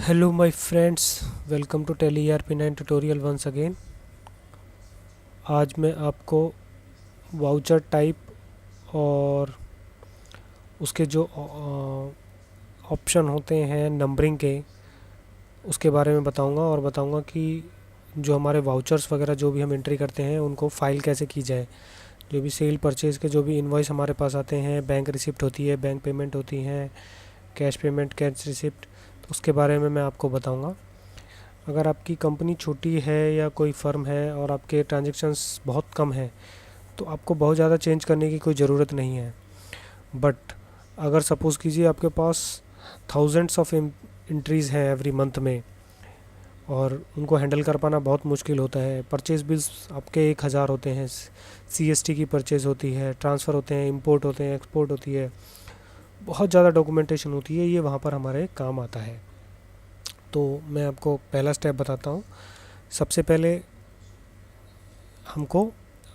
Hello my friends, welcome to Tele ERP9 tutorial once again। आज मैं आपको voucher type और उसके जो ऑप्शन होते हैं नंबरिंग के उसके बारे में बताऊंगा और बताऊंगा कि जो हमारे वाउचर्स वगैरह जो भी हम एंट्री करते हैं उनको फ़ाइल कैसे की जाए। जो भी सेल परचेज़ के जो भी इनवॉइस हमारे पास आते हैं, बैंक रिसिप्ट होती है, बैंक पेमेंट होती हैं, कैश पेमेंट, कैश रिसिप्ट, तो उसके बारे में मैं आपको बताऊंगा। अगर आपकी कंपनी छोटी है या कोई फर्म है और आपके ट्रांजेक्शन्स बहुत कम हैं तो आपको बहुत ज़्यादा चेंज करने की कोई ज़रूरत नहीं है। बट अगर सपोज़ कीजिए आपके पास थाउजेंड्स ऑफ एंट्रीज़ हैं एवरी मंथ में और उनको हैंडल कर पाना बहुत मुश्किल होता है। परचेज़ बिल्स आपके 1000 होते हैं, सीएसटी की परचेज़ होती है, ट्रांसफ़र होते हैं, इंपोर्ट होते हैं, एक्सपोर्ट होती है, बहुत ज़्यादा डॉक्यूमेंटेशन होती है। ये वहाँ पर हमारे काम आता है। तो मैं आपको पहला स्टेप बताता हूँ। सबसे पहले हमको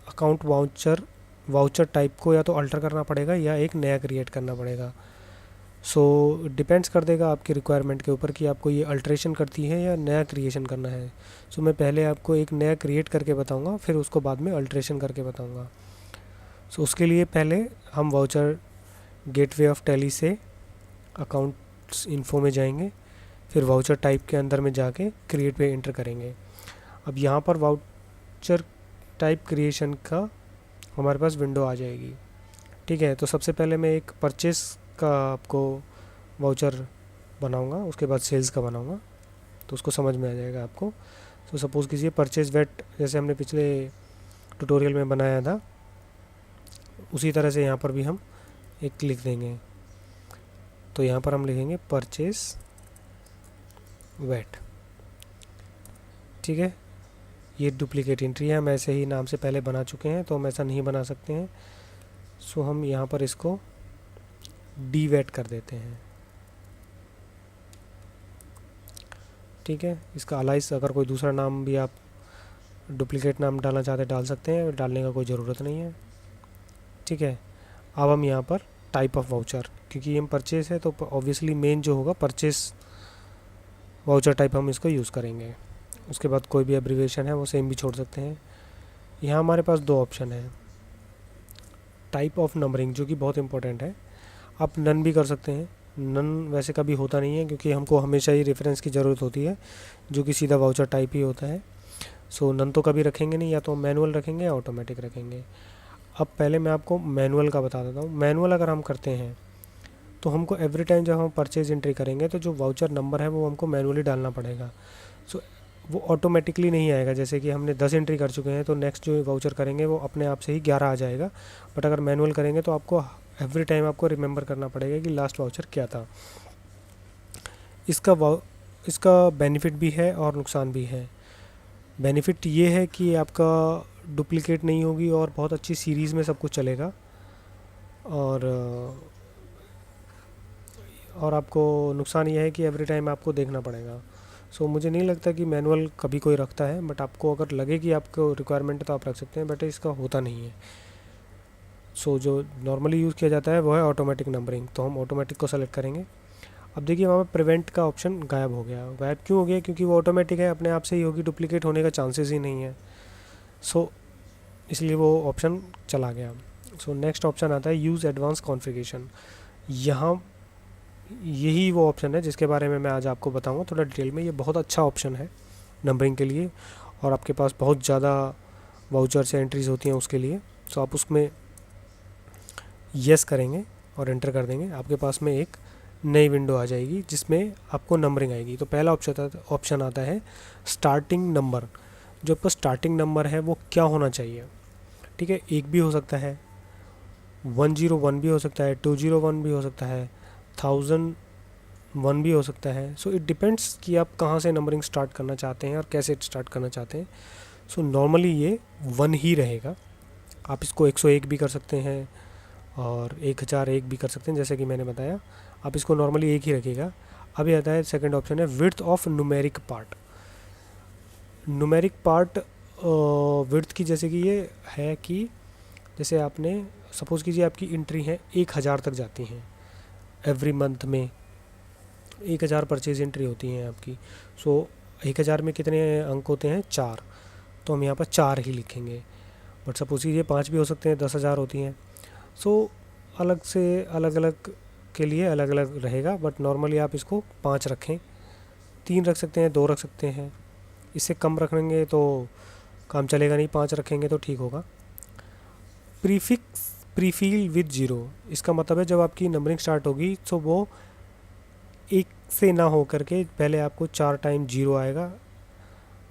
अकाउंट वाउचर टाइप को या तो अल्टर करना पड़ेगा या एक नया क्रिएट करना पड़ेगा। सो डिपेंड्स कर देगा आपकी रिक्वायरमेंट के ऊपर कि आपको ये अल्ट्रेशन करती है या नया क्रिएशन करना है। सो मैं पहले आपको एक नया क्रिएट करके बताऊंगा, फिर उसको बाद में अल्ट्रेशन करके बताऊंगा। सो उसके लिए पहले हम वाउचर गेटवे ऑफ टैली से अकाउंट्स इन्फो में जाएंगे, फिर वाउचर टाइप के अंदर में जाके क्रिएट पे एंटर करेंगे। अब यहाँ पर वाउचर टाइप क्रिएशन का हमारे पास विंडो आ जाएगी। ठीक है, तो सबसे पहले मैं एक परचेस का आपको वाउचर बनाऊंगा, उसके बाद सेल्स का बनाऊंगा, तो उसको समझ में आ जाएगा आपको। तो सपोज़ कीजिए परचेज वेट जैसे हमने पिछले ट्यूटोरियल में बनाया था उसी तरह से यहाँ पर भी हम एक लिख देंगे। तो यहाँ पर हम लिखेंगे परचेस वेट। ठीक है, ये डुप्लीकेट एंट्री है, हम ऐसे ही नाम से पहले बना चुके हैं तो हम ऐसा नहीं बना सकते हैं। सो हम यहाँ पर इसको डी वेट कर देते हैं। ठीक है, इसका अलाइस अगर कोई दूसरा नाम भी आप डुप्लीकेट नाम डालना चाहते डाल सकते हैं, डालने का कोई ज़रूरत नहीं है। ठीक है, अब हम यहाँ पर टाइप ऑफ वाउचर, क्योंकि हम परचेस है तो ऑब्वियसली मेन जो होगा परचेस वाउचर टाइप हम इसको यूज़ करेंगे। उसके बाद कोई भी एब्रीविएशन है वो सेम भी छोड़ सकते हैं। यहाँ हमारे पास दो ऑप्शन है, टाइप ऑफ नंबरिंग जो कि बहुत इंपॉर्टेंट है। आप नन भी कर सकते हैं। नन वैसे कभी होता नहीं है क्योंकि हमको हमेशा ही रेफरेंस की ज़रूरत होती है जो कि सीधा वाउचर टाइप ही होता है। सो नन तो कभी रखेंगे नहीं, या तो मैनुअल रखेंगे या ऑटोमेटिक रखेंगे। अब पहले मैं आपको मैनुअल का बता देता हूँ। मैनुअल अगर हम करते हैं तो हमको एवरी टाइम जब हम परचेज एंट्री करेंगे तो जो वाउचर नंबर है वो हमको मैनुअली डालना पड़ेगा। सो वो ऑटोमेटिकली नहीं आएगा। जैसे कि हमने 10 एंट्री कर चुके हैं तो नेक्स्ट जो वाउचर करेंगे वो अपने आप से ही 11 आ जाएगा। बट अगर मैनुअल करेंगे तो आपको एवरी टाइम आपको रिमेंबर करना पड़ेगा कि लास्ट वाउचर क्या था। इसका इसका बेनिफिट भी है और नुकसान भी है। बेनिफिट ये है कि आपका डुप्लीकेट नहीं होगी और बहुत अच्छी सीरीज़ में सब कुछ चलेगा। और आपको नुकसान ये है कि एवरी टाइम आपको देखना पड़ेगा। सो मुझे नहीं लगता कि मैनुअल कभी कोई रखता है, बट आपको अगर लगे कि आपको रिक्वायरमेंट है तो आप रख सकते हैं, बट इसका होता नहीं है। सो जो नॉर्मली यूज़ किया जाता है वो है ऑटोमेटिक नंबरिंग, तो हम ऑटोमेटिक को सेलेक्ट करेंगे। अब देखिए वहाँ पर प्रिवेंट का ऑप्शन गायब हो गया। गायब क्यों हो गया? क्योंकि वो ऑटोमेटिक है, अपने आप से ही होगी, डुप्लीकेट होने का चांसेस ही नहीं है। सो इसलिए वो ऑप्शन चला गया। सो नेक्स्ट ऑप्शन आता है यूज़ एडवांस कॉन्फ़िगरेशन। यहाँ यही वो ऑप्शन है जिसके बारे में मैं आज आपको बताऊंगा थोड़ा डिटेल में। ये बहुत अच्छा ऑप्शन है नंबरिंग के लिए और आपके पास बहुत ज़्यादा वाउचर से एंट्रीज होती हैं उसके लिए। सो आप उसमें यस करेंगे और एंटर कर देंगे, आपके पास में एक नई विंडो आ जाएगी जिसमें आपको नंबरिंग आएगी। तो पहला ऑप्शन आता है स्टार्टिंग नंबर। जो आपका स्टार्टिंग नंबर है वो क्या होना चाहिए? ठीक है, एक भी हो सकता है, 101 भी हो सकता है, 201 भी हो सकता है, 1001 भी हो सकता है। सो इट डिपेंड्स कि आप कहाँ से नंबरिंग स्टार्ट करना चाहते हैं और कैसे स्टार्ट करना चाहते हैं। सो नॉर्मली ये 1 ही रहेगा। आप इसको 101 भी कर सकते हैं और 1001 भी कर सकते हैं, जैसे कि मैंने बताया। आप इसको नॉर्मली एक ही रखिएगा। अभी आता है सेकंड ऑप्शन है width of numeric part. Numeric part width की जैसे कि ये है कि जैसे आपने सपोज़ कीजिए आपकी एंट्री है 1000 तक जाती हैं एवरी मंथ में, 1000 परचेज एंट्री होती हैं आपकी। सो 1000 में कितने अंक होते हैं? 4। तो हम यहाँ पर 4 ही लिखेंगे। बट सपोज कीजिए 5 भी हो सकते हैं, 10,000 होती हैं। सो अलग से अलग अलग के लिए अलग अलग रहेगा, बट नॉर्मली आप इसको 5 रखें। 3 रख सकते हैं, 2 रख सकते हैं। इससे कम रखेंगे तो काम चलेगा नहीं, 5 रखेंगे तो ठीक होगा। प्रीफिक्स प्रीफिल विद जीरो, इसका मतलब है जब आपकी नंबरिंग स्टार्ट होगी तो वो एक से ना हो करके पहले आपको 4 टाइम जीरो आएगा,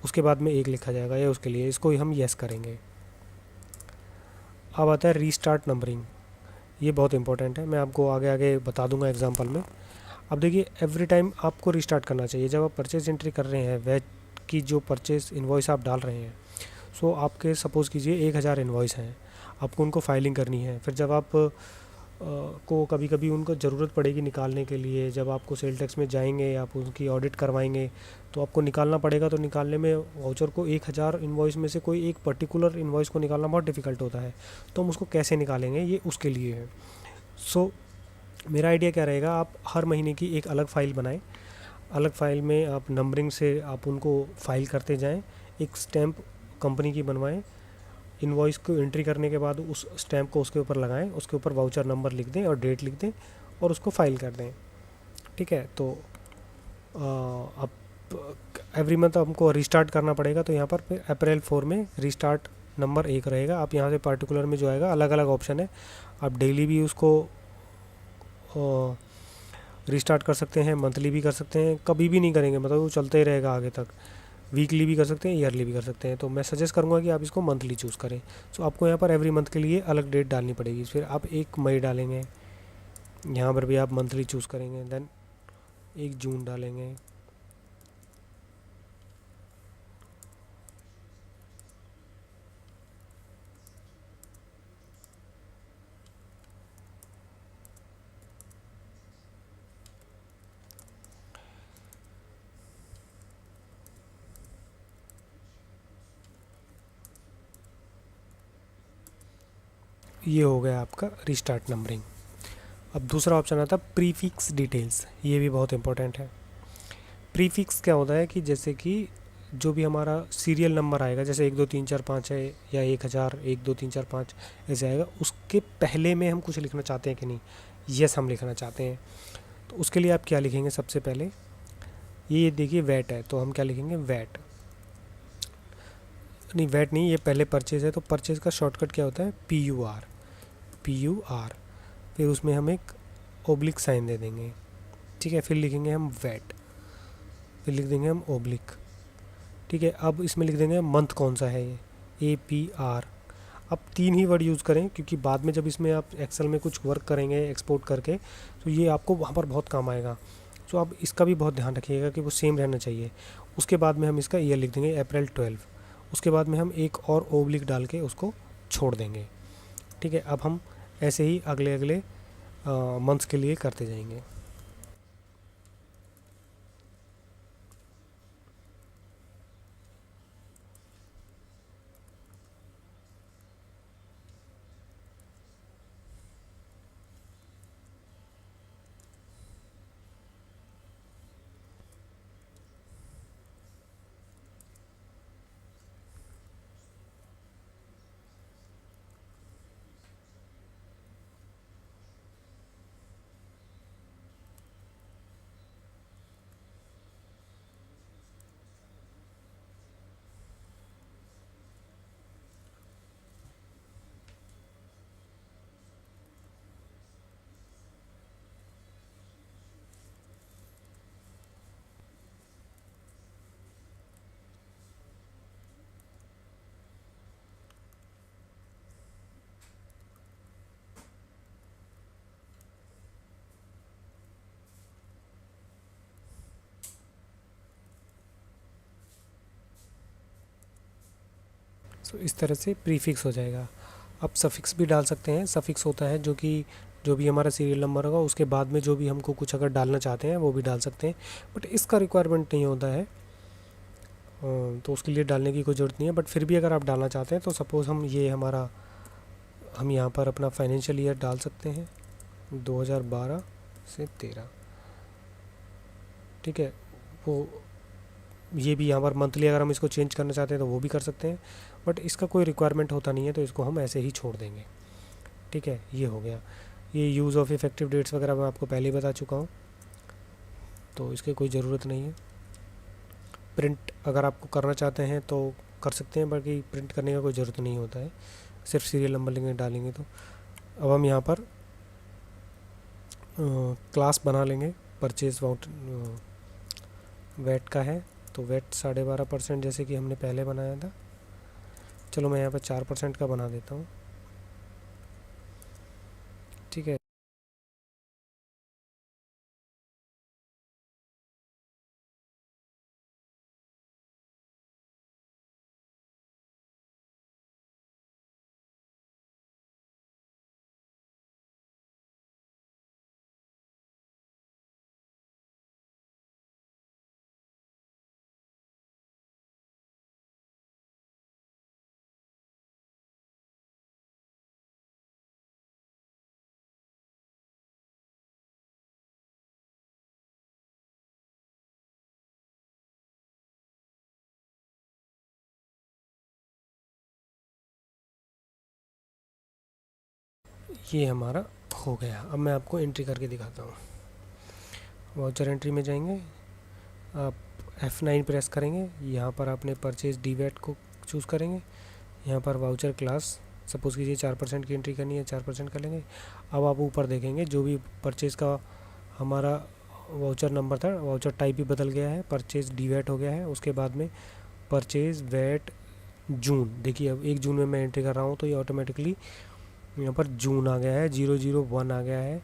उसके बाद में 1 लिखा जाएगा, या उसके लिए इसको हम यस करेंगे। अब आता है रीस्टार्ट नंबरिंग। ये बहुत इंपॉर्टेंट है, मैं आपको आगे आगे बता दूंगा एग्जांपल में। अब देखिए, एवरी टाइम आपको रीस्टार्ट करना चाहिए जब आप परचेज एंट्री कर रहे हैं। वह की जो परचेज इन्वॉइस आप डाल रहे हैं, सो आपके सपोज़ कीजिए 1000 इन्वॉइस हैं, आपको उनको फाइलिंग करनी है। फिर जब आप को कभी कभी उनको ज़रूरत पड़ेगी निकालने के लिए, जब आपको सेल टैक्स में जाएंगे, आप उनकी ऑडिट करवाएंगे, तो आपको निकालना पड़ेगा। तो निकालने में वाउचर को 1000 इन्वॉइस में से कोई एक पर्टिकुलर इन्वॉइस को निकालना बहुत डिफ़िकल्ट होता है। तो हम उसको कैसे निकालेंगे, ये उसके लिए है। सो मेरा आइडिया क्या रहेगा, आप हर महीने की एक अलग फ़ाइल बनाएं। अलग फ़ाइल में आप नंबरिंग से आप उनको फाइल करते जाएं। एक स्टैम्प कंपनी की बनवाएं। इनवॉइस को एंट्री करने के बाद उस स्टैम्प को उसके ऊपर लगाएं, उसके ऊपर वाउचर नंबर लिख दें और डेट लिख दें और उसको फाइल कर दें। ठीक है, तो अब एवरी मंथ हमको रिस्टार्ट करना पड़ेगा। तो यहाँ पर फिर अप्रैल 4 में रिस्टार्ट नंबर 1 रहेगा। आप यहाँ से पार्टिकुलर में जो आएगा, अलग अलग ऑप्शन है, आप डेली भी उसको रिस्टार्ट कर सकते हैं, मंथली भी कर सकते हैं, कभी भी नहीं करेंगे मतलब वो चलते ही रहेगा आगे तक। वीकली भी कर सकते हैं, ईयरली भी कर सकते हैं। तो मैं सजेस्ट करूँगा कि आप इसको मंथली चूज़ करें। सो आपको यहाँ पर एवरी मंथ के लिए अलग डेट डालनी पड़ेगी। फिर आप 1 मई डालेंगे, यहाँ पर भी आप मंथली चूज़ करेंगे, देन 1 जून डालेंगे। ये हो गया आपका रिस्टार्ट नंबरिंग। अब दूसरा ऑप्शन आता है प्रीफिक्स डिटेल्स। ये भी बहुत इंपॉर्टेंट है। प्रीफिक्स क्या होता है कि जैसे कि जो भी हमारा सीरियल नंबर आएगा, जैसे 1 2 3 4 5 है, या 1000 1 2 3 4 5 ऐसे आएगा, उसके पहले में हम कुछ लिखना चाहते हैं कि नहीं, यस हम लिखना चाहते हैं। तो उसके लिए आप क्या लिखेंगे? सबसे पहले ये देखिए वैट है, तो हम क्या लिखेंगे? वैट नहीं, वैट नहीं, ये पहले परचेज़ है, तो परचेज़ का शॉर्टकट क्या होता है? PUR। PUR, फिर उसमें हम एक ओब्लिक साइन दे देंगे। ठीक है, फिर लिखेंगे हम वैट, फिर लिख देंगे हम ओब्लिक। ठीक है, अब इसमें लिख देंगे मंथ कौन सा है, ये APR। अब 3 ही वर्ड यूज़ करें, क्योंकि बाद में जब इसमें आप एक्सेल में कुछ वर्क करेंगे एक्सपोर्ट करके, तो ये आपको वहाँ पर बहुत काम आएगा। तो आप इसका भी बहुत ध्यान रखिएगा कि वो सेम रहना चाहिए। उसके बाद में हम इसका ईयर लिख देंगे अप्रैल 12। उसके बाद में हम एक और ओब्लिक डाल के उसको छोड़ देंगे। ठीक है, अब हम ऐसे ही अगले अगले मंथ्स के लिए करते जाएंगे। सो इस तरह से प्रीफिक्स हो जाएगा। अब सफिक्स भी डाल सकते हैं। सफिक्स होता है जो कि जो भी हमारा सीरियल नंबर होगा उसके बाद में जो भी हमको कुछ अगर डालना चाहते हैं वो भी डाल सकते हैं, बट इसका रिक्वायरमेंट नहीं होता है। तो उसके लिए डालने की कोई ज़रूरत नहीं है। बट फिर भी अगर आप डालना चाहते हैं तो सपोज़ हम यहाँ पर अपना फाइनेंशियल ईयर डाल सकते हैं 2012 से 13। ठीक है। वो ये भी यहाँ पर मंथली अगर हम इसको चेंज करना चाहते हैं तो वो भी कर सकते हैं, बट इसका कोई रिक्वायरमेंट होता नहीं है तो इसको हम ऐसे ही छोड़ देंगे। ठीक है, ये हो गया। ये यूज़ ऑफ इफ़ेक्टिव डेट्स वगैरह मैं आपको पहले ही बता चुका हूँ, तो इसकी कोई ज़रूरत नहीं है। प्रिंट अगर आपको करना चाहते हैं तो कर सकते हैं, बाकी प्रिंट करने का कोई ज़रूरत नहीं होता है, सिर्फ सीरियल नंबर लेंगे डालेंगे तो। अब हम यहाँ पर क्लास बना लेंगे। परचेज वाउट वेट का है तो वेट 12.5% जैसे कि हमने पहले बनाया था। चलो मैं यहाँ पर 4% का बना देता हूँ। ठीक है, ये हमारा हो गया। अब मैं आपको एंट्री करके दिखाता हूँ। वाउचर एंट्री में जाएंगे, आप F9 प्रेस करेंगे, यहाँ पर आपने परचेज डीवेट को चूज़ करेंगे, यहाँ पर वाउचर क्लास सपोज़ कीजिए 4% की एंट्री करनी है, 4% कर लेंगे। अब आप ऊपर देखेंगे जो भी परचेज़ का हमारा वाउचर नंबर था, वाउचर टाइप भी बदल गया है, परचेज डीवेट हो गया है। उसके बाद में परचेज वेट जून, देखिए अब 1 जून में मैं एंट्री कर रहा हूँ तो ये ऑटोमेटिकली यहाँ पर जून आ गया है, 001 आ गया है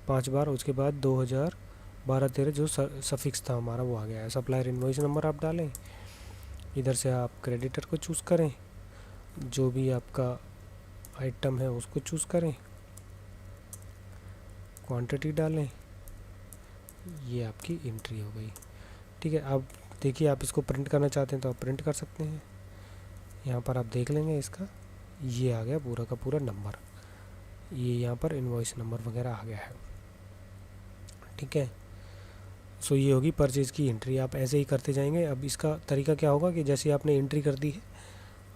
5 बार। उसके बाद 2012-13 जो सफिक्स था हमारा वो आ गया है। सप्लायर इनवॉइस नंबर आप डालें, इधर से आप क्रेडिटर को चूज़ करें, जो भी आपका आइटम है उसको चूज़ करें, क्वांटिटी डालें, ये आपकी एंट्री हो गई। ठीक है, अब देखिए आप इसको प्रिंट करना चाहते हैं तो आप प्रिंट कर सकते हैं। यहाँ पर आप देख लेंगे इसका ये आ गया पूरा का पूरा नंबर, ये यहाँ पर इनवॉइस नंबर वगैरह आ गया है। ठीक है, सो ये होगी परचेज़ की एंट्री। आप ऐसे ही करते जाएंगे। अब इसका तरीका क्या होगा कि जैसे आपने एंट्री कर दी है,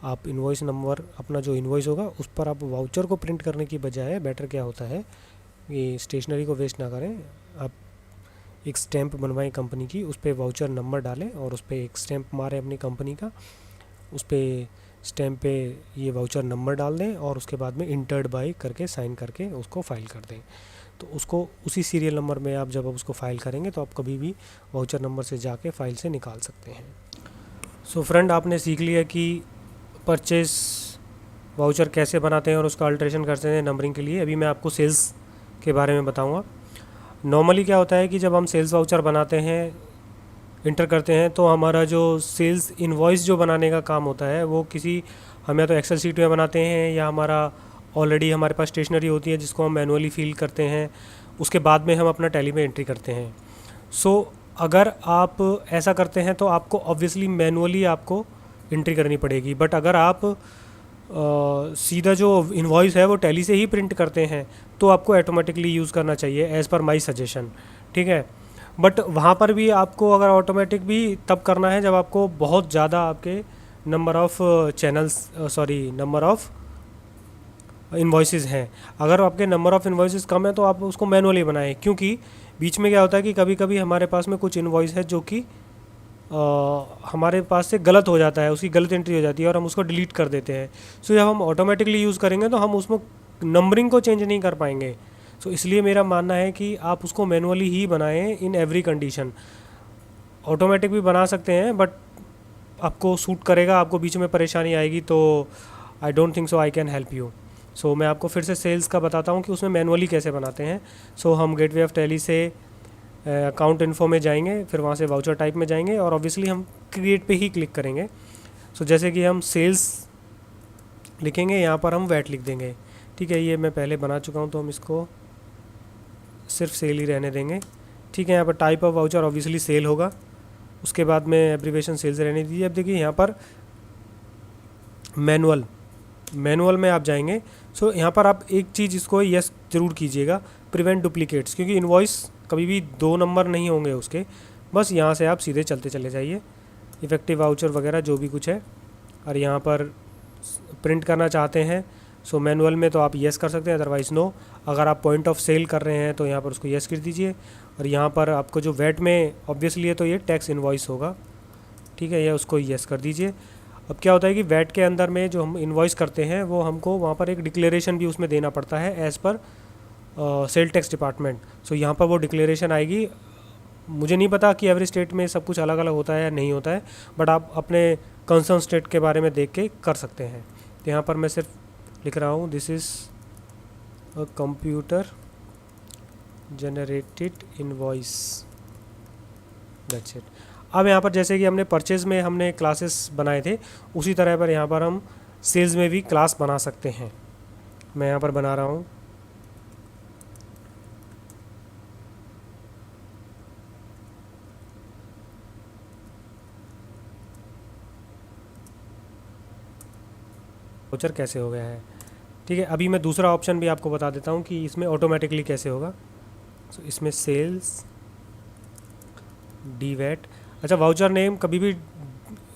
आप इनवॉइस नंबर अपना जो इनवॉइस होगा उस पर आप वाउचर को प्रिंट करने की बजाय बेटर क्या होता है कि स्टेशनरी को वेस्ट ना करें, आप एक स्टैंप बनवाएं कंपनी की, उस पर वाउचर नंबर डालें और उस पर एक स्टैंप मारें अपनी कंपनी का, उस पर स्टैंप पे ये वाउचर नंबर डाल दें और उसके बाद में इंटर्ड बाय करके साइन करके उसको फाइल कर दें। तो उसको उसी सीरियल नंबर में आप जब उसको फाइल करेंगे तो आप कभी भी वाउचर नंबर से जाके फाइल से निकाल सकते हैं। सो फ्रेंड, आपने सीख लिया कि परचेस वाउचर कैसे बनाते हैं और उसका अल्ट्रेशन करते हैं नंबरिंग के लिए। अभी मैं आपको सेल्स के बारे में बताऊंगा। नॉर्मली क्या होता है कि जब हम सेल्स वाउचर बनाते हैं, इंटर करते हैं, तो हमारा जो सेल्स इनवॉइस जो बनाने का काम होता है वो किसी हम या तो एक्सेल शीट में बनाते हैं या हमारा ऑलरेडी हमारे पास स्टेशनरी होती है जिसको हम मैनुअली फिल करते हैं, उसके बाद में हम अपना टैली में एंट्री करते हैं। सो अगर आप ऐसा करते हैं तो आपको ऑब्वियसली मैनुअली आपको एंट्री करनी पड़ेगी, बट अगर आप सीधा जो इनवॉइस है वो टैली से ही प्रिंट करते हैं तो आपको ऑटोमेटिकली यूज़ करना चाहिए एज़ पर माई सजेशन। ठीक है, बट वहाँ पर भी आपको अगर ऑटोमेटिक भी तब करना है जब आपको बहुत ज़्यादा आपके number of channels number of invoices हैं। अगर आपके नंबर ऑफ़ इन्वॉइसेस कम है तो आप उसको मैनुअली बनाएं, क्योंकि बीच में क्या होता है कि कभी कभी हमारे पास में कुछ इन्वॉइस है जो कि हमारे पास से गलत हो जाता है, उसकी गलत एंट्री हो जाती है और हम उसको डिलीट कर देते हैं। सो जब हम ऑटोमेटिकली यूज़ करेंगे तो हम उसमें नंबरिंग को चेंज नहीं कर पाएंगे। सो इसलिए मेरा मानना है कि आप उसको मैनुअली ही बनाएं इन एवरी कंडीशन। ऑटोमेटिक भी बना सकते हैं बट आपको सूट करेगा, आपको बीच में परेशानी आएगी तो I don't think so I can help you. So मैं आपको फिर से सेल्स का बताता हूँ कि उसमें मैनुअली कैसे बनाते हैं। सो हम गेटवे ऑफ टैली से अकाउंट इन्फो में जाएंगे, फिर वहाँ से वाउचर टाइप में जाएंगे और ऑब्वियसली हम क्रिएट पे ही क्लिक करेंगे। सो जैसे कि हम सेल्स लिखेंगे, यहाँ पर हम वैट लिख देंगे। ठीक है, ये मैं पहले बना चुका हूँ तो हम इसको सिर्फ सेल ही रहने देंगे। ठीक है, यहाँ पर type of voucher obviously sale होगा, उसके बाद में एब्रीवेशन सेल्स रहने दीजिए। अब देखिए यहाँ पर मैनुअल में आप जाएंगे। सो यहाँ पर आप एक चीज़ इसको यस जरूर कीजिएगा, प्रिवेंट डुप्लीकेट्स, क्योंकि इनवॉइस कभी भी 2 नंबर नहीं होंगे उसके, बस यहाँ से आप सीधे चलते चले जाइए, इफ़ेक्टिव वाउचर वगैरह जो भी कुछ है। और यहाँ पर प्रिंट करना चाहते हैं सो मैनुअल में तो आप येस कर सकते हैं, अदरवाइज़ नो। अगर आप पॉइंट ऑफ सेल कर रहे हैं तो यहाँ पर उसको येस कर दीजिए। और यहाँ पर आपको जो वैट में ऑब्वियसली है तो ये टैक्स इन्वॉइस होगा, ठीक है, ये उसको येस कर दीजिए। अब क्या होता है कि वैट के अंदर में जो हम इन्वॉइस करते हैं वो हमको वहाँ पर एक डिक्लेरेशन भी उसमें देना पड़ता है as per sale tax department. सो यहाँ पर वो डिक्लेरेशन आएगी। मुझे नहीं पता कि एवरी स्टेट में सब कुछ अलग अलग होता है या नहीं होता है, बट आप अपने कंसर्न स्टेट के बारे में देख के कर सकते हैं। तो यहाँ पर मैं सिर्फ लिख रहा हूँ this is a computer generated invoice, that's it. अब यहाँ पर जैसे कि हमने परचेज़ में हमने क्लासेस बनाए थे, उसी तरह पर यहाँ पर हम सेल्स में भी क्लास बना सकते हैं। मैं यहाँ पर बना रहा हूँ। वाउचर कैसे हो गया है, ठीक है। अभी मैं दूसरा ऑप्शन भी आपको बता देता हूँ कि इसमें ऑटोमेटिकली कैसे होगा। सो इसमें सेल्स डी वैट, अच्छा वाउचर नेम कभी भी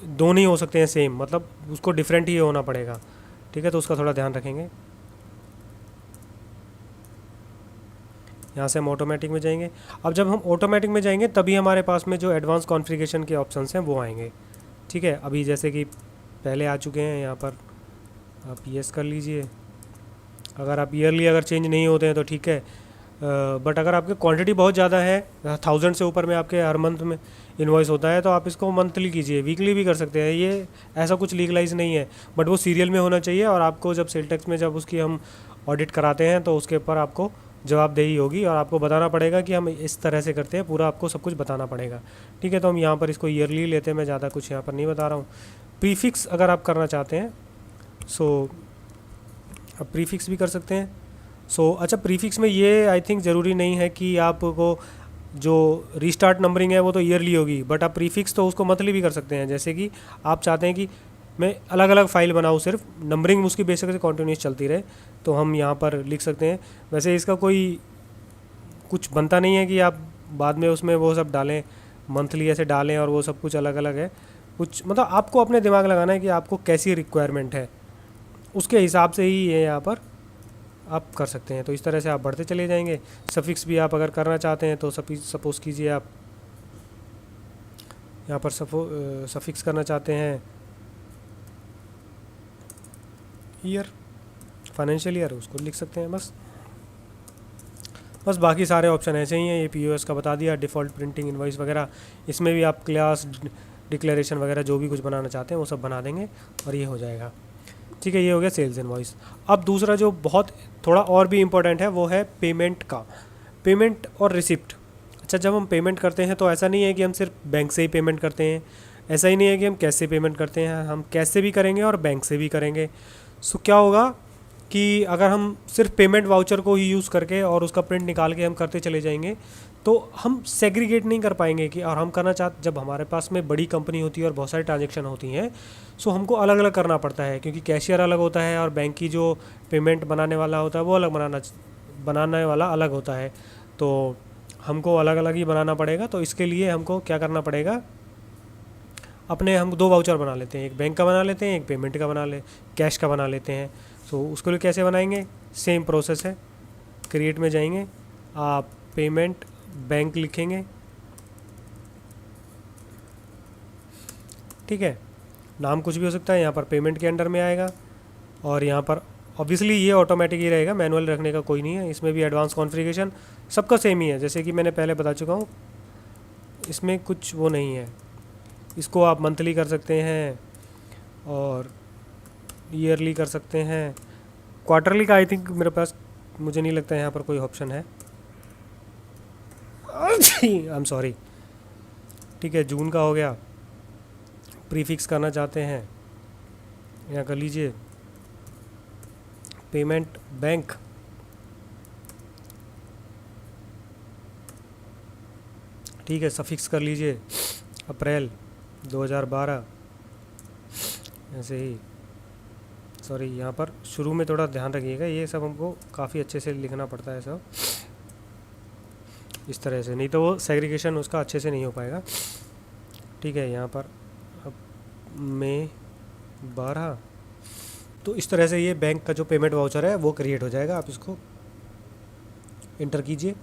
दो नहीं हो सकते हैं सेम, मतलब उसको डिफरेंट ही होना पड़ेगा, ठीक है, तो उसका थोड़ा ध्यान रखेंगे। यहाँ से हम ऑटोमेटिक में जाएंगे। अब जब हम ऑटोमेटिक में जाएंगे तभी हमारे पास में जो एडवांस कॉन्फ़िगरेशन के ऑप्शंस हैं वो आएंगे, ठीक है। अभी जैसे कि पहले आ चुके हैं, यहाँ पर आप यस कर लीजिए। अगर आप ईयरली अगर चेंज नहीं होते हैं तो ठीक है, बट अगर आपकी क्वांटिटी बहुत ज़्यादा है, 1000 से ऊपर में आपके हर मंथ में इन्वॉइस होता है, तो आप इसको मंथली कीजिए, वीकली भी कर सकते हैं। ये ऐसा कुछ लीगलाइज नहीं है, बट वो सीरियल में होना चाहिए। और आपको जब सेल टैक्स में जब उसकी हम ऑडिट कराते हैं तो उसके ऊपर आपको जवाबदेही होगी और आपको बताना पड़ेगा कि हम इस तरह से करते हैं, पूरा आपको सब कुछ बताना पड़ेगा, ठीक है। तो हम यहाँ पर इसको ईयरली लेते हैं, मैं ज़्यादा कुछ यहाँ पर नहीं बता रहा हूँ। प्रीफिक्स अगर आप करना चाहते हैं सो आप प्रीफिक्स भी कर सकते हैं। अच्छा प्रीफिक्स में ये आई थिंक ज़रूरी नहीं है कि आपको जो रीस्टार्ट नंबरिंग है वो तो ईयरली होगी, बट आप प्रीफिक्स तो उसको मंथली भी कर सकते हैं। जैसे कि आप चाहते हैं कि मैं अलग अलग फाइल बनाऊँ, सिर्फ नंबरिंग उसकी बेसिक से कॉन्टीन्यूस चलती रहे, तो हम यहाँ पर लिख सकते हैं। वैसे इसका कोई कुछ बनता नहीं है कि आप बाद में उसमें वो सब डालें, मंथली ऐसे डालें और वो सब कुछ अलग अलग है। कुछ मतलब आपको अपने दिमाग लगाना है कि आपको कैसी रिक्वायरमेंट है, उसके हिसाब से ही ये यहाँ पर आप कर सकते हैं। तो इस तरह से आप बढ़ते चले जाएंगे। सफिक्स भी आप अगर करना चाहते हैं तो सपोज़ कीजिए आप यहाँ पर सफिक्स करना चाहते हैं ईयर, फाइनेंशियल ईयर, उसको लिख सकते हैं। बस बाकी सारे ऑप्शन ऐसे ही हैं। ये पीओएस का बता दिया, डिफ़ॉल्ट प्रिंटिंग इनवॉइस वगैरह, इसमें भी आप क्लास डिक्लेरेशन वगैरह जो भी कुछ बनाना चाहते हैं वो सब बना देंगे और ये हो जाएगा, ठीक है। ये हो गया सेल्स इनवॉइस। अब दूसरा जो बहुत थोड़ा और भी इम्पोर्टेंट है वो है पेमेंट का, पेमेंट और रिसिप्ट। अच्छा जब हम पेमेंट करते हैं तो ऐसा नहीं है कि हम सिर्फ बैंक से ही पेमेंट करते हैं, ऐसा ही नहीं है कि हम कैश से पेमेंट करते हैं, हम कैश से भी करेंगे और बैंक से भी करेंगे। सो क्या होगा कि अगर हम सिर्फ पेमेंट वाउचर को ही यूज़ करके और उसका प्रिंट निकाल के हम करते चले जाएंगे तो हम सेग्रीगेट नहीं कर पाएंगे कि, और हम करना चाहते जब हमारे पास में बड़ी कंपनी होती है और बहुत सारी ट्रांजेक्शन होती हैं, सो हमको अलग अलग करना पड़ता है, क्योंकि कैशियर अलग होता है और बैंक की जो पेमेंट बनाने वाला होता है वो अलग बनाने वाला अलग होता है। तो हमको अलग अलग ही बनाना पड़ेगा। तो इसके लिए हमको क्या करना पड़ेगा, अपने हम दो वाउचर बना लेते हैं, एक बैंक का बना लेते हैं, एक पेमेंट का कैश का बना लेते हैं। सो उसके लिए कैसे बनाएंगे, सेम प्रोसेस है। क्रिएट में जाएंगे, आप पेमेंट बैंक लिखेंगे, ठीक है, नाम कुछ भी हो सकता है, यहाँ पर पेमेंट के अंडर में आएगा। और यहाँ पर ऑब्वियसली ये ऑटोमेटिक ही रहेगा, मैनुअल रखने का कोई नहीं है। इसमें भी एडवांस कॉन्फ़िगरेशन सबका सेम ही है, जैसे कि मैंने पहले बता चुका हूँ, इसमें कुछ वो नहीं है। इसको आप मंथली कर सकते हैं और ईयरली कर सकते हैं। क्वार्टरली का आई थिंक मेरे पास, मुझे नहीं लगता यहाँ पर कोई ऑप्शन है। आई एम सॉरी, ठीक है। जून का हो गया। प्रीफिक्स करना चाहते हैं, यहाँ कर लीजिए पेमेंट बैंक, ठीक है। सफिक्स कर लीजिए अप्रैल 2012, ऐसे ही। सॉरी, यहाँ पर शुरू में थोड़ा ध्यान रखिएगा, ये सब हमको काफ़ी अच्छे से लिखना पड़ता है सब। इस तरह से, नहीं तो वो सेग्रीगेशन उसका अच्छे से नहीं हो पाएगा। ठीक है, यहाँ पर अब मई 12, तो इस तरह से ये बैंक का जो पेमेंट वाउचर है वो क्रिएट हो जाएगा। आप इसको इंटर कीजिए।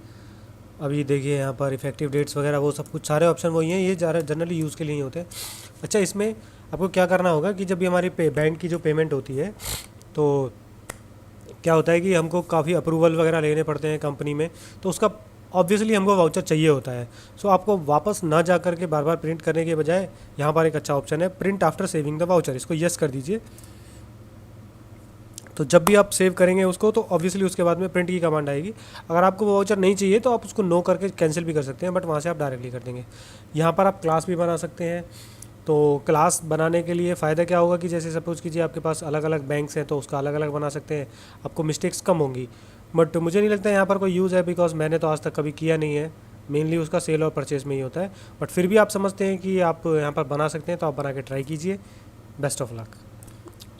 अभी देखिए यहाँ पर इफेक्टिव डेट्स वगैरह वो सब कुछ सारे ऑप्शन वही हैं, ये जनरली यूज़ के लिए ही होते हैं। अच्छा, इसमें आपको क्या करना होगा कि जब भी हमारी बैंक की जो पेमेंट होती है, तो क्या होता है कि हमको काफ़ी अप्रूवल वगैरह लेने पड़ते हैं कंपनी में, तो उसका ऑब्वियसली हमको वाउचर चाहिए होता है। सो आपको वापस ना जा करके बार बार प्रिंट करने के बजाय यहाँ पर एक अच्छा ऑप्शन है, print after saving the voucher, इसको यस कर दीजिए। तो जब भी आप सेव करेंगे उसको, तो ऑब्वियसली उसके बाद में प्रिंट की कमांड आएगी। अगर आपको वो वाउचर नहीं चाहिए तो आप उसको नो करके कैंसिल भी कर सकते हैं, बट वहाँ से आप डायरेक्टली कर देंगे। यहाँ पर आप क्लास भी बना सकते हैं। तो क्लास बनाने के लिए फ़ायदा क्या होगा कि जैसे सपोज़ कीजिए आपके पास अलग अलग बैंक्स हैं, तो उसका अलग अलग बना सकते हैं, आपको मिस्टेक्स कम होंगी। बट मुझे नहीं लगता यहाँ पर कोई यूज़ है, बिकॉज मैंने तो आज तक कभी किया नहीं है। मेनली उसका सेल और परचेज में ही होता है, बट फिर भी आप समझते हैं कि आप यहाँ पर बना सकते हैं, तो आप बना के ट्राई कीजिए। Best of luck.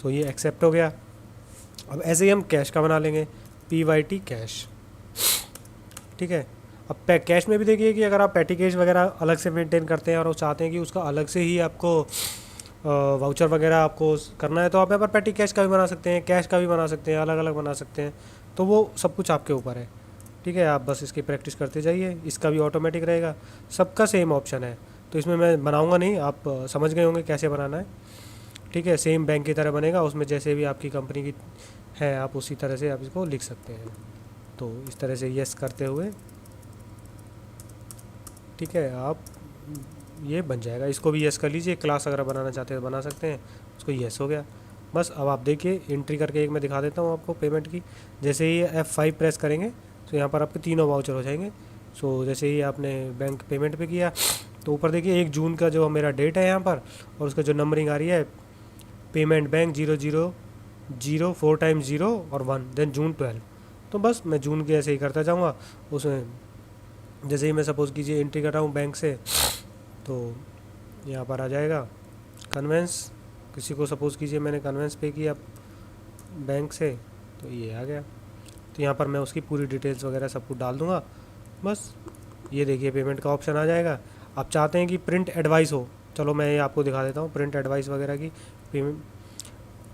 तो ये एक्सेप्ट हो गया। अब ऐसे ही हम कैश का बना लेंगे, PYT कैश। ठीक है, अब कैश में भी देखिए कि अगर आप पैटी कैश वगैरह अलग से मेंटेन करते हैं और वो चाहते हैं कि उसका अलग से ही आपको वाउचर वगैरह आपको करना है, तो आप यहाँ पर पैटी कैश का भी बना सकते हैं, कैश का भी बना सकते हैं, अलग अलग बना सकते हैं। तो वो सब कुछ आपके ऊपर है। ठीक है, आप बस इसकी प्रैक्टिस करते जाइए, इसका भी ऑटोमेटिक रहेगा, सबका सेम ऑप्शन है। तो इसमें मैं बनाऊँगा नहीं, आप समझ गए होंगे कैसे बनाना है। ठीक है, सेम बैंक की तरह बनेगा, उसमें जैसे भी आपकी कंपनी की है आप उसी तरह से आप इसको लिख सकते हैं। तो इस तरह से यस करते हुए, ठीक है, आप ये बन जाएगा। इसको भी यस कर लीजिए, क्लास अगर बनाना चाहते हैं तो बना सकते हैं, उसको यस हो गया। बस अब आप देखिए एंट्री करके एक मैं दिखा देता हूँ आपको पेमेंट की। जैसे ही F5 प्रेस करेंगे तो यहाँ पर आपके तीनों वाउचर हो जाएंगे। सो जैसे ही आपने बैंक पेमेंट पे किया, तो ऊपर देखिए 1 जून का जो मेरा डेट है यहाँ पर, और उसका जो नंबरिंग आ रही है, पेमेंट बैंक 000 4 टाइम्स 0 और 1, देन जून 12। तो बस मैं जून के ऐसे ही करता जाऊँगा। उसमें जैसे ही मैं सपोज़ कीजिए एंट्री कर रहा हूँ बैंक से, तो यहाँ पर आ जाएगा कन्वेंस। किसी को सपोज़ कीजिए मैंने कन्वेंस पे किया बैंक से, तो ये आ गया। तो यहाँ पर मैं उसकी पूरी डिटेल्स वगैरह सब कुछ डाल दूँगा। बस ये देखिए पेमेंट का ऑप्शन आ जाएगा। आप चाहते हैं कि प्रिंट एडवाइस हो, चलो मैं ये आपको दिखा देता हूँ प्रिंट एडवाइस वगैरह की।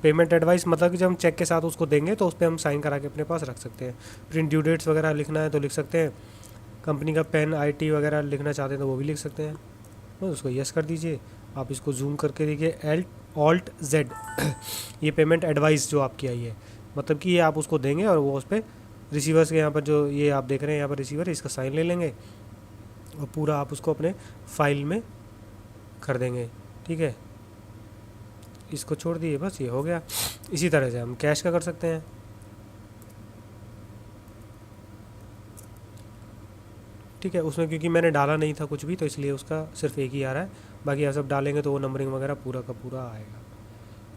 पेमेंट एडवाइस मतलब कि जब हम चेक के साथ उसको देंगे तो उस पर हम साइन करा के अपने पास रख सकते हैं। प्रिंट ड्यू डेट्स वगैरह लिखना है तो लिख सकते हैं। कंपनी का पेन IT वगैरह लिखना चाहते हैं तो वो भी लिख सकते हैं। तो उसको यस कर दीजिए। आप इसको जूम करके देखिए, Alt+Z ये पेमेंट एडवाइस जो आपकी आई है, मतलब कि ये आप उसको देंगे और वो उस पर रिसीवर्स के यहाँ पर जो ये आप देख रहे हैं यहाँ पर रिसीवर, इसका साइन ले लेंगे और पूरा आप उसको अपने फाइल में कर देंगे। ठीक है, इसको छोड़ दिए, बस ये हो गया। इसी तरह से हम कैश का कर सकते हैं। ठीक है, उसमें क्योंकि मैंने डाला नहीं था कुछ भी, तो इसलिए उसका सिर्फ एक ही आ रहा है। बाकी आप सब डालेंगे तो वो नंबरिंग वगैरह पूरा का पूरा आएगा।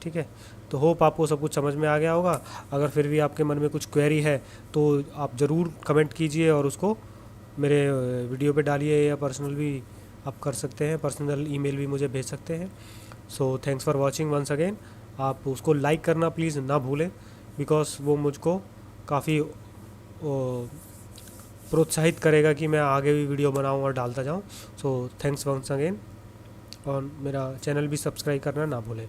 ठीक है, तो होप आपको सब कुछ समझ में आ गया होगा। अगर फिर भी आपके मन में कुछ क्वेरी है तो आप ज़रूर कमेंट कीजिए और उसको मेरे वीडियो पे डालिए, या पर्सनल भी आप कर सकते हैं, पर्सनल ईमेल भी मुझे भेज सकते हैं। So thanks for watching once again. आप उसको लाइक करना प्लीज़ ना भूलें, बिकॉज वो मुझको काफ़ी प्रोत्साहित करेगा कि मैं आगे भी वीडियो बनाऊं और डालता जाऊं। सो थैंक्स वंस अगेन, और मेरा चैनल भी सब्सक्राइब करना ना भूलें।